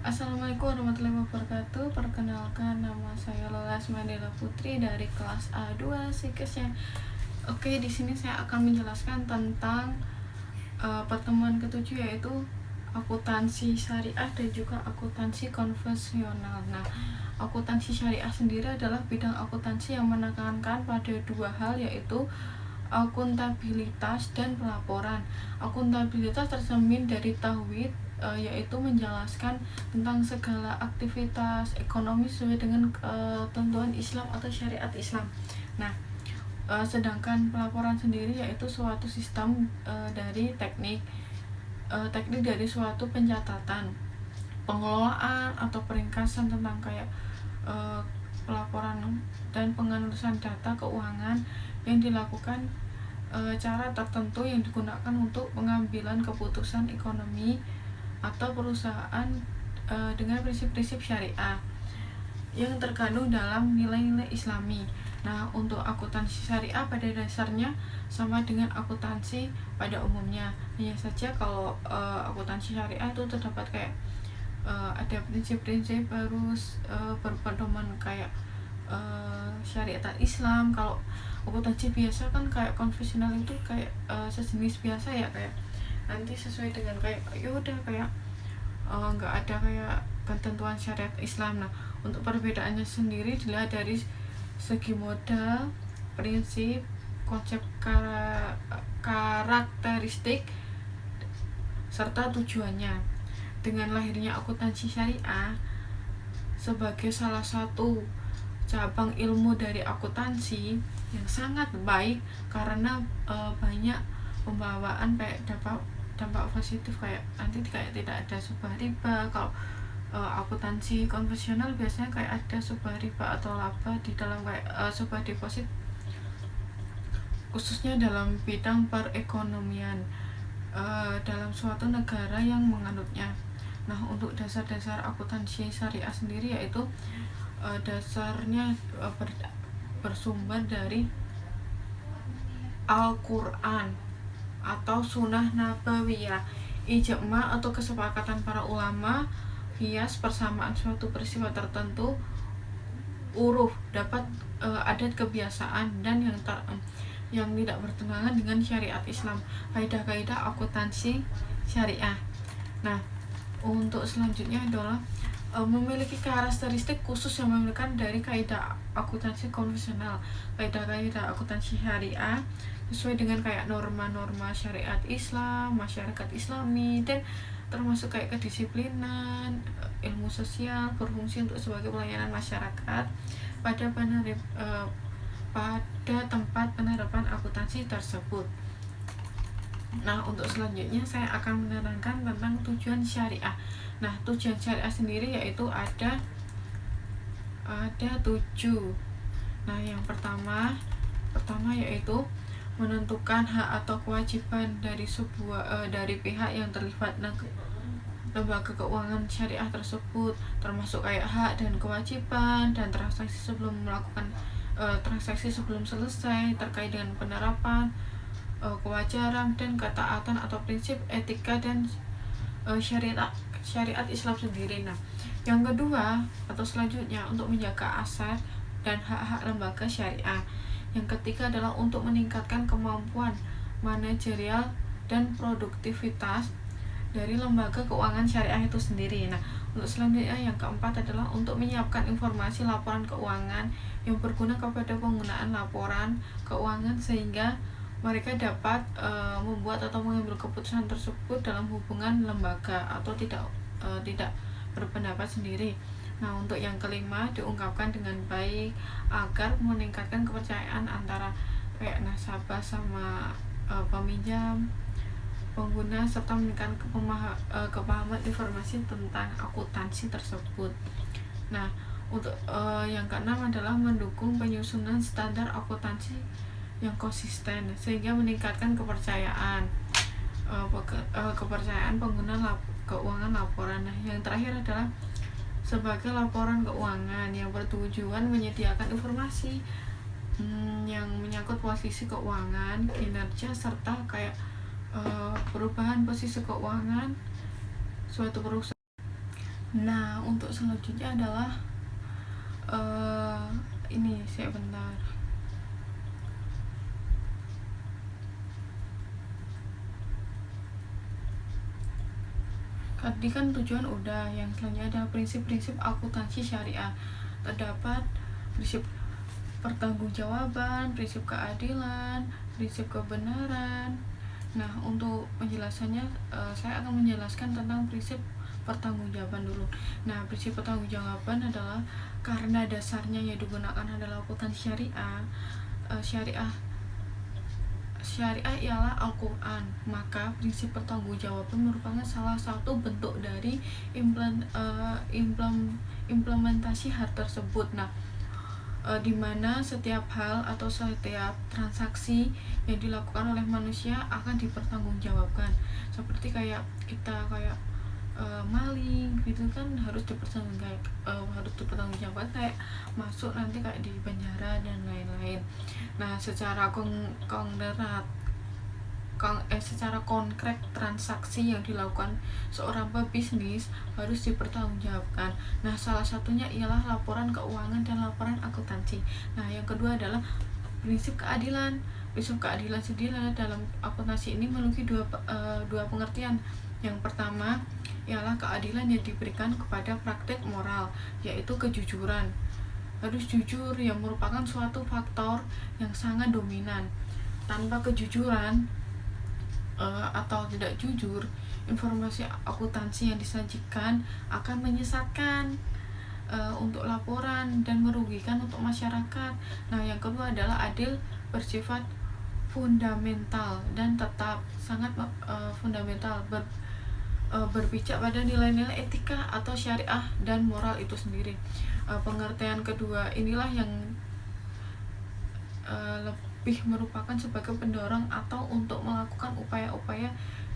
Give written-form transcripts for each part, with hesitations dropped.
Assalamualaikum warahmatullahi wabarakatuh. Perkenalkan, nama saya Lola Asmadela Putri dari kelas A2 Psikesnya. Oke, di sini saya akan menjelaskan tentang pertemuan ketujuh, yaitu akuntansi syariah dan juga akuntansi konvensional. Nah, akuntansi syariah sendiri adalah bidang akuntansi yang menekankan pada dua hal, yaitu akuntabilitas dan pelaporan. Akuntabilitas tercermin dari tauhid, yaitu menjelaskan tentang segala aktivitas ekonomi sesuai dengan ketentuan Islam atau syariat Islam. Nah, sedangkan pelaporan sendiri yaitu suatu sistem dari teknik dari suatu pencatatan, pengelolaan atau peringkasan tentang kayak pelaporan dan pengerusan data keuangan yang dilakukan cara tertentu yang digunakan untuk pengambilan keputusan ekonomi atau perusahaan dengan prinsip-prinsip syariah yang terkandung dalam nilai-nilai Islami. Nah, untuk akuntansi syariah pada dasarnya sama dengan akuntansi pada umumnya. Hanya saja kalau akuntansi syariah itu terdapat kayak ada prinsip-prinsip harus berpedoman kayak syariat Islam. Kalau akuntansi biasa kan kayak konvensional itu kayak sejenis biasa ya, kayak nanti sesuai dengan kayak yaudah kayak nggak ada kayak ketentuan syariat Islam. Nah, untuk perbedaannya sendiri dilihat dari segi modal, prinsip, konsep karakteristik, serta tujuannya. Dengan lahirnya akuntansi syariah sebagai salah satu cabang ilmu dari akuntansi yang sangat baik karena banyak pembawaan kayak dampak positif, kayak nanti kayak tidak ada subah riba. Kalau akuntansi konvensional biasanya kayak ada subah riba atau laba di dalam kayak subah deposit, khususnya dalam bidang perekonomian dalam suatu negara yang menganutnya. Nah, untuk dasar-dasar akuntansi syariah sendiri yaitu dasarnya bersumber dari Al-Quran atau Sunnah Nabawiyah, ijma atau kesepakatan para ulama, hias persamaan suatu peristiwa tertentu, uruf dapat adat kebiasaan dan yang tidak bertentangan dengan syariat Islam, kaidah-kaidah akuntansi syariah. Nah, untuk selanjutnya adalah memiliki karakteristik khusus yang membedakan dari kaidah akuntansi konvensional. Kaidah-kaidah akuntansi syariah sesuai dengan kayak norma-norma syariat Islam, masyarakat Islami, dan termasuk kayak kedisiplinan, ilmu sosial, berfungsi untuk sebagai pelayanan masyarakat pada tempat penerapan akuntansi tersebut. Nah, untuk selanjutnya saya akan menerangkan tentang tujuan syariah. Nah, tujuan syariah sendiri yaitu ada 7. Nah, yang pertama yaitu menentukan hak atau kewajiban dari pihak yang terlibat lembaga keuangan syariah tersebut, termasuk kayak hak dan kewajiban dan transaksi sebelum melakukan transaksi sebelum selesai terkait dengan penerapan kewajaran dan ketaatan atau prinsip etika dan syariat Islam sendiri. Nah, yang kedua atau selanjutnya untuk menjaga aset dan hak-hak lembaga syariah. Yang ketiga adalah untuk meningkatkan kemampuan manajerial dan produktivitas dari lembaga keuangan syariah itu sendiri. Nah, untuk selanjutnya yang keempat adalah untuk menyiapkan informasi laporan keuangan yang berguna kepada penggunaan laporan keuangan sehingga mereka dapat membuat atau mengambil keputusan tersebut dalam hubungan lembaga atau tidak berpendapat sendiri. Nah, untuk yang kelima diungkapkan dengan baik agar meningkatkan kepercayaan antara kayak nasabah sama peminjam, pengguna, serta meningkatkan kepahaman informasi tentang akuntansi tersebut. Nah, untuk yang keenam adalah mendukung penyusunan standar akuntansi yang konsisten sehingga meningkatkan kepercayaan pengguna keuangan laporan. Nah, yang terakhir adalah sebagai laporan keuangan yang bertujuan menyediakan informasi yang menyangkut posisi keuangan, kinerja, serta kayak perubahan posisi keuangan suatu perusahaan. Nah, untuk selanjutnya adalah ini saya bentar. Tadi kan tujuan udah, yang selanjutnya adalah prinsip-prinsip akuntansi syariah. Terdapat prinsip pertanggungjawaban, prinsip keadilan, prinsip kebenaran. Nah, untuk penjelasannya saya akan menjelaskan tentang prinsip pertanggungjawaban dulu. Nah, prinsip pertanggungjawaban adalah karena dasarnya yang digunakan adalah akuntansi syariah. Syariah ialah Al-Quran, maka prinsip pertanggungjawaban merupakan salah satu bentuk dari implementasi hal tersebut. Nah, di mana setiap hal atau setiap transaksi yang dilakukan oleh manusia akan dipertanggungjawabkan. Seperti kayak kita maling gitu kan harus dipertanggungjawabkan, kayak masuk nanti kayak di penjara dan lain-lain. Nah, secara konkret transaksi yang dilakukan seorang pebisnis harus dipertanggungjawabkan. Nah, salah satunya ialah laporan keuangan dan laporan akuntansi. Nah, yang kedua adalah prinsip keadilan. Prinsip keadilan sendiri dalam akuntansi ini memiliki dua pengertian. Yang pertama ialah keadilan yang diberikan kepada praktik moral, yaitu kejujuran. Harus jujur, yang merupakan suatu faktor yang sangat dominan. Tanpa kejujuran atau tidak jujur, informasi akuntansi yang disajikan akan menyesatkan untuk laporan dan merugikan untuk masyarakat. Nah, yang kedua adalah adil, bersifat fundamental dan tetap sangat fundamental, berpijak pada nilai-nilai etika atau syariah dan moral itu sendiri. Pengertian kedua inilah yang lebih merupakan sebagai pendorong atau untuk melakukan upaya-upaya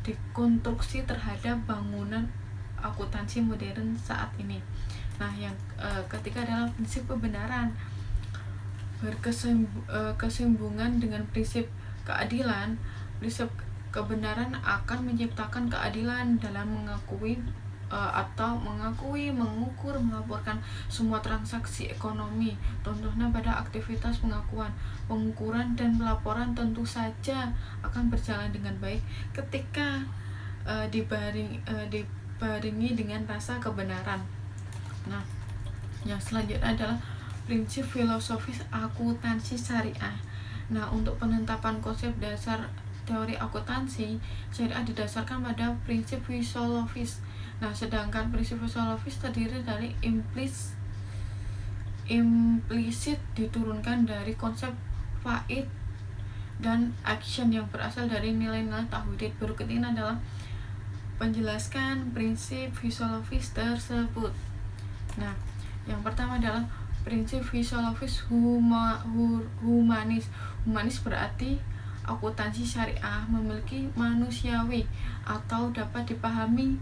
dekonstruksi terhadap bangunan akuntansi modern saat ini. Nah, yang ketiga adalah prinsip kebenaran, berkesinambungan dengan prinsip keadilan. Prinsip kebenaran akan menciptakan keadilan dalam mengakui, mengukur, melaporkan semua transaksi ekonomi. Contohnya pada aktivitas pengukuran dan pelaporan tentu saja akan berjalan dengan baik ketika dibarengi dengan rasa kebenaran. Nah, yang selanjutnya adalah prinsip filosofis akuntansi syariah. Nah, untuk penetapan konsep dasar teori akuntansi syariah didasarkan pada prinsip filosofis. Nah, sedangkan prinsip filosofis terdiri dari implisit diturunkan dari konsep faid dan action yang berasal dari nilai-nilai tauhid. Berikut ini adalah penjelaskan prinsip filosofis tersebut. Nah, yang pertama adalah prinsip filosofis humanis. Humanis berarti akuntansi syariah memiliki manusiawi atau dapat dipahami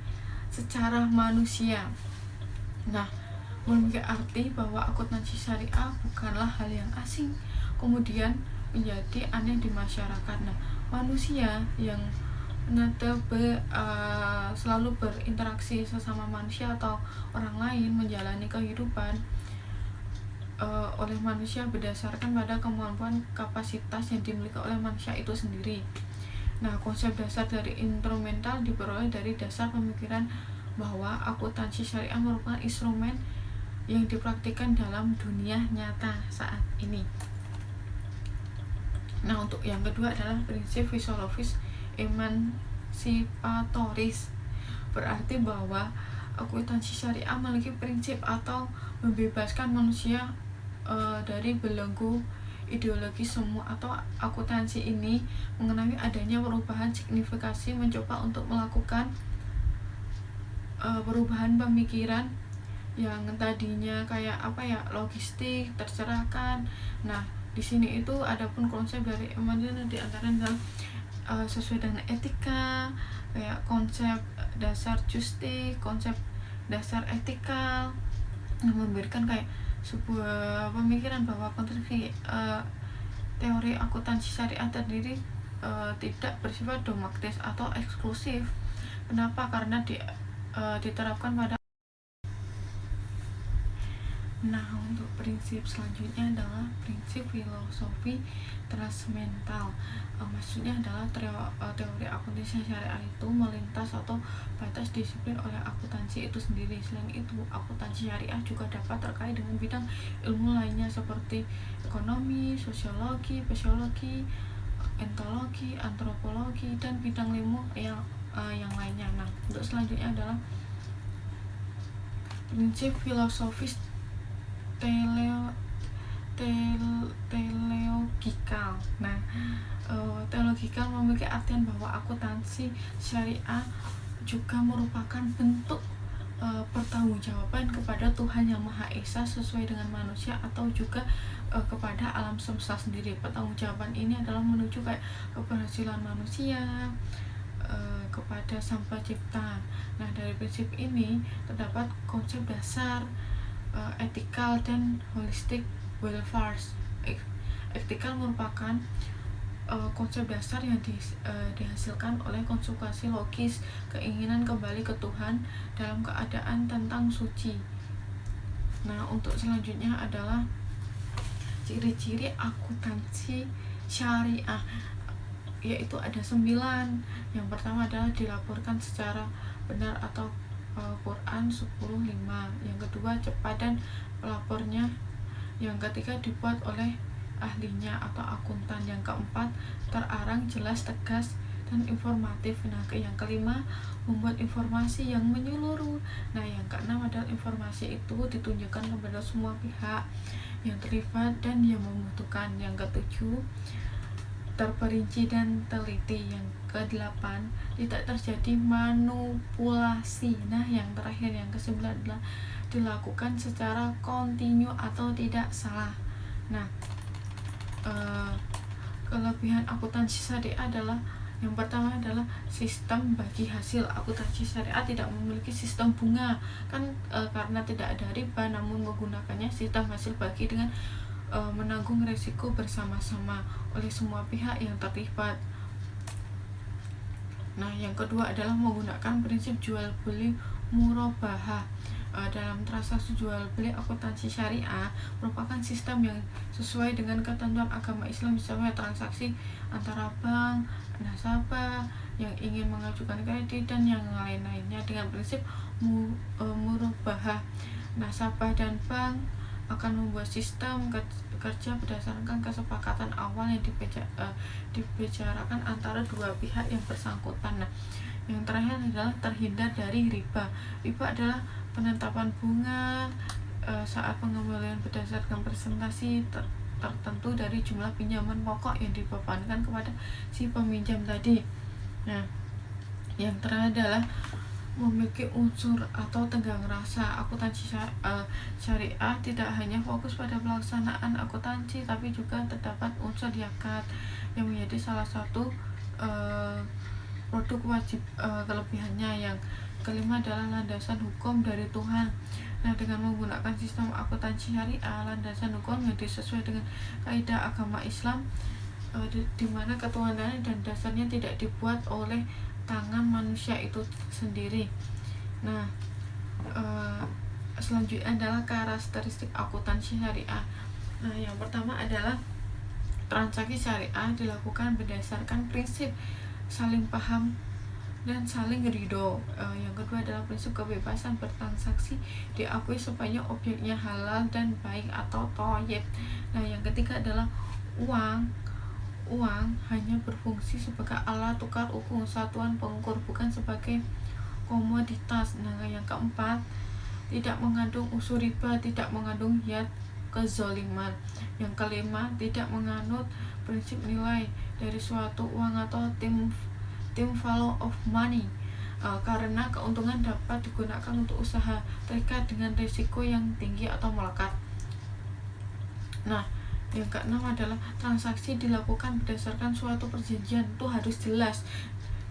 secara manusia. Nah, memiliki arti bahwa akuntansi syariah bukanlah hal yang asing kemudian menjadi aneh di masyarakat. Nah, manusia yang selalu berinteraksi sesama manusia atau orang lain, menjalani kehidupan oleh manusia berdasarkan pada kemampuan kapasitas yang dimiliki oleh manusia itu sendiri. Nah, konsep dasar dari instrumental diperoleh dari dasar pemikiran bahwa akuntansi syariah merupakan instrumen yang dipraktikkan dalam dunia nyata saat ini. Nah, untuk yang kedua adalah prinsip filosofis emansipatoris, berarti bahwa akuntansi syariah memiliki prinsip atau membebaskan manusia dari belenggu ideologi semu atau akuntansi ini mengenai adanya perubahan signifikasi, mencoba untuk melakukan perubahan pemikiran yang tadinya kayak logistik tercerahkan. Nah, di sini itu adapun konsep dari emansipan di antaranya sesuai dengan etika, kayak konsep dasar justik, konsep dasar etikal, yang memberikan kayak sebuah pemikiran bahwa konstruksi teori akuntansi syariah terdiri tidak bersifat dogmatis atau eksklusif. Kenapa? Karena diterapkan pada Nah, untuk prinsip selanjutnya adalah prinsip filosofi transmental. Maksudnya adalah teori akuntansi syariah itu melintas atau batas disiplin oleh akuntansi itu sendiri. Selain itu, akuntansi syariah juga dapat terkait dengan bidang ilmu lainnya seperti ekonomi, sosiologi, psikologi, entologi, antropologi, dan bidang ilmu yang lainnya. Nah, untuk selanjutnya adalah prinsip filosofis teleo teleologikal. Nah, teologikal memiliki artian bahwa akuntansi syariah juga merupakan bentuk pertanggungjawaban kepada Tuhan Yang Maha Esa sesuai dengan manusia atau juga kepada alam semesta sendiri. Pertanggungjawaban ini adalah menuju kayak keberhasilan manusia kepada Sang Pencipta. Nah, dari prinsip ini terdapat konsep dasar ethical dan holistic welfare. Ethical merupakan konsep dasar yang dihasilkan oleh konsekuensi logis keinginan kembali ke Tuhan dalam keadaan tentang suci. Nah, untuk selanjutnya adalah ciri-ciri akuntansi syariah, yaitu ada 9. Yang pertama adalah dilaporkan secara benar atau Quran 10:5. Yang kedua, cepat dan pelapornya. Yang ketiga, dibuat oleh ahlinya atau akuntan. Yang keempat, terarang, jelas, tegas, dan informatif. Nah, yang kelima, membuat informasi yang menyeluruh. Nah, yang keenam adalah informasi itu ditunjukkan kepada semua pihak yang terlibat dan yang membutuhkan. Yang ketujuh, terperinci dan teliti. Yang ke-8, tidak terjadi manipulasi. Nah, yang terakhir, yang ke-9 adalah dilakukan secara kontinu atau tidak salah. Nah, kelebihan akuntansi syariah adalah yang pertama adalah sistem bagi hasil. Akuntansi syariah tidak memiliki sistem bunga kan karena tidak ada riba, namun menggunakannya sistem hasil bagi dengan menanggung resiko bersama-sama oleh semua pihak yang terlibat. Nah, yang kedua adalah menggunakan prinsip jual beli murabahah. Dalam transaksi jual beli akuntansi syariah merupakan sistem yang sesuai dengan ketentuan agama Islam, misalnya transaksi antara bank, nasabah yang ingin mengajukan kredit dan yang lain-lainnya. Dengan prinsip murabahah, nasabah dan bank akan membuat sistem kerja berdasarkan kesepakatan awal yang dibicarakan antara dua pihak yang bersangkutan. Nah, yang terakhir adalah terhindar dari riba. Riba adalah penetapan bunga saat pengembalian berdasarkan presentasi tertentu dari jumlah pinjaman pokok yang dibebankan kepada si peminjam tadi. Nah, yang terakhir adalah memiliki unsur atau tenggang rasa. Akuntansi syariah tidak hanya fokus pada pelaksanaan akuntansi, tapi juga terdapat unsur zakat yang menjadi salah satu produk wajib. Kelebihannya yang kelima adalah landasan hukum dari Tuhan. Nah, dengan menggunakan sistem akuntansi syariah, landasan hukum yang sesuai dengan kaidah agama Islam, di mana ketuhanan dan dasarnya tidak dibuat oleh tangan manusia itu sendiri. Nah, selanjutnya adalah karakteristik akuntansi syariah. Nah, yang pertama adalah transaksi syariah dilakukan berdasarkan prinsip saling paham dan saling ridho. Yang kedua adalah prinsip kebebasan bertransaksi diakui sepanjang objeknya halal dan baik atau thayyib. Nah, yang ketiga adalah uang hanya berfungsi sebagai alat tukar ukur, satuan pengukur, bukan sebagai komoditas. Nah, yang keempat, tidak mengandung unsur riba, tidak mengandung hiyat kezaliman. Yang kelima, tidak menganut prinsip nilai dari suatu uang atau tim value of money, karena keuntungan dapat digunakan untuk usaha terikat dengan risiko yang tinggi atau melekat. Nah, yang keenam adalah transaksi dilakukan berdasarkan suatu perjanjian, itu harus jelas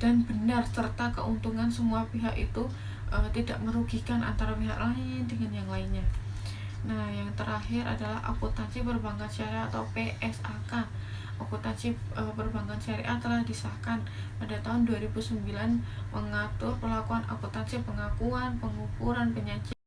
dan benar, serta keuntungan semua pihak itu tidak merugikan antara pihak lain dengan yang lainnya. Nah, yang terakhir adalah akuntansi perbankan syariah atau PSAK. Akuntansi perbankan syariah telah disahkan pada tahun 2009, mengatur pelakuan akuntansi, pengakuan, pengukuran, penyajian